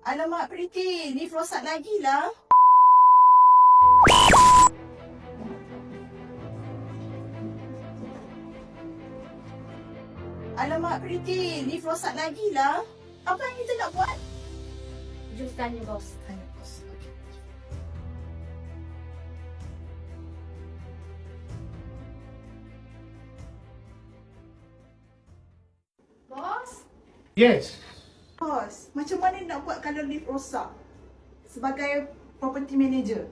Alamak, Priti, lift rosak lagi lah. Alamak, Priti, lift rosak lagi lah. Apa yang kita nak buat? Jom tanya bos. Tanya bos. Okay. Bos? Yes. Bos, macam mana nak buat kalau lift rosak? Sebagai property manager.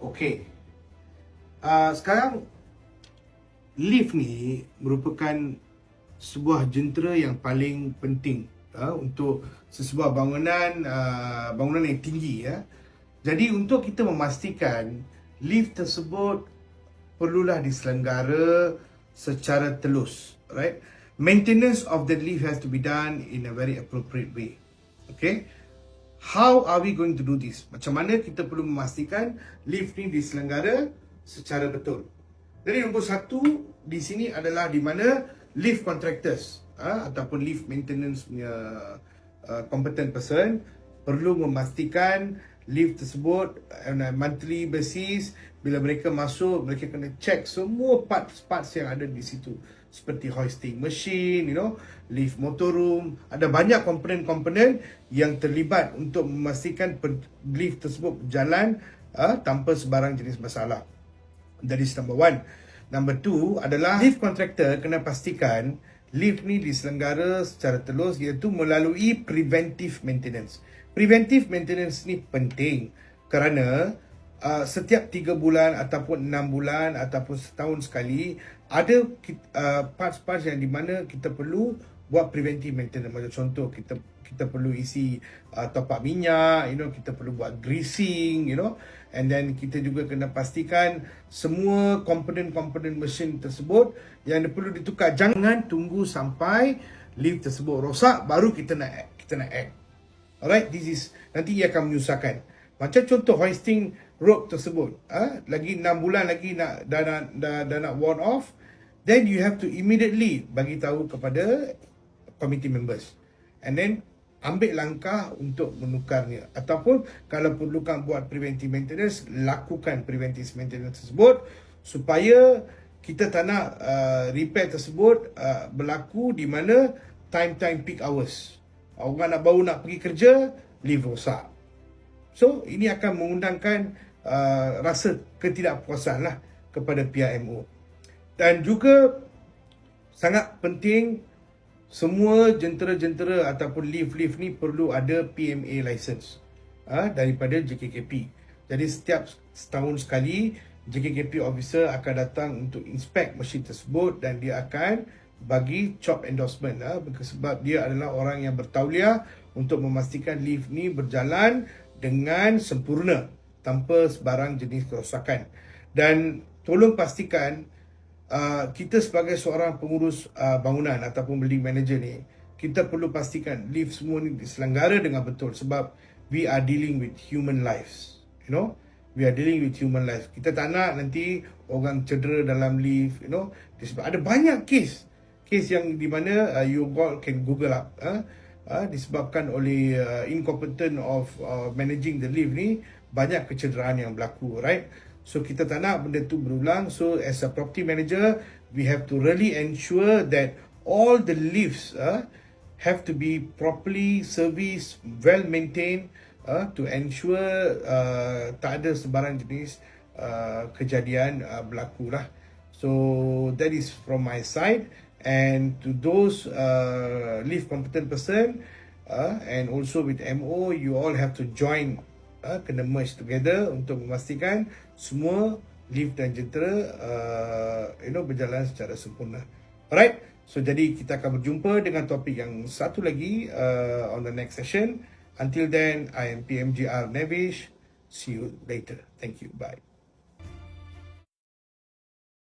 Okey. Sekarang lift ni merupakan sebuah jentera yang paling penting untuk sesebuah bangunan yang tinggi ya. Jadi untuk kita memastikan lift tersebut perlulah diselenggara secara telus, right? Maintenance of the lift has to be done in a very appropriate way. Okay? How are we going to do this? Macam mana kita perlu memastikan lift ni diselenggara secara betul? Jadi nombor satu di sini adalah di mana lift contractors ataupun lift maintenance punya competent person perlu memastikan lift tersebut on a monthly basis. Bila mereka masuk, mereka kena check semua parts yang ada di situ, seperti hoisting machine, lift motor room. Ada banyak komponen-komponen yang terlibat untuk memastikan lift tersebut berjalan tanpa sebarang jenis masalah. That is number one. Number two adalah lift contractor kena pastikan lift ni diselenggara secara telus, iaitu melalui preventive maintenance. Preventive maintenance ni penting kerana setiap 3 bulan ataupun 6 bulan ataupun setahun sekali ada parts-parts yang di mana kita perlu buat preventive maintenance. Macam contoh kita perlu isi top up minyak, kita perlu buat greasing, and then kita juga kena pastikan semua komponen-komponen mesin tersebut yang perlu ditukar. Jangan tunggu sampai lift tersebut rosak baru kita nak act. Alright, this is nanti ia akan menyusahkan. Macam contoh hoisting rope tersebut, lagi 6 bulan lagi dah nak worn off, then you have to immediately bagi tahu kepada committee members, and then ambil langkah untuk menukarnya, ataupun kalau perlukan buat preventive maintenance, lakukan preventive maintenance tersebut supaya kita tak nak repair tersebut berlaku di mana time peak hours. Orang baru nak pergi kerja, lift rosak. So ini akan mengundangkan rasa ketidakpuasan lah kepada pihak MO. Dan juga sangat penting, semua jentera-jentera ataupun lift ni perlu ada PMA license daripada JKKP. Jadi setiap setahun sekali JKKP officer akan datang untuk inspect mesin tersebut dan dia akan bagi CHOP endorsement sebab dia adalah orang yang bertauliah untuk memastikan lift ni berjalan dengan sempurna tanpa sebarang jenis kerosakan. Dan tolong pastikan kita sebagai seorang pengurus bangunan ataupun building manager ni, kita perlu pastikan lift semua ni diselenggara dengan betul sebab we are dealing with human lives. We are dealing with human lives. Kita tak nak nanti orang cedera dalam lift, disebab ada banyak kes yang di mana you all can google up disebabkan oleh incompetent of managing the lift ni, banyak kecederaan yang berlaku, right? So kita tak nak benda tu berulang. So as a property manager, we have to really ensure that all the lifts have to be properly serviced, well maintained, to ensure tak ada sebarang jenis kejadian berlaku lah. So that is from my side. And to those lift competent person and also with MO, you all have to join, kena merge together untuk memastikan semua lift dan jentera berjalan secara sempurna. Alright, so jadi kita akan berjumpa dengan topik yang satu lagi on the next session. Until then, I am PMGR Nevish. See you later. Thank you. Bye.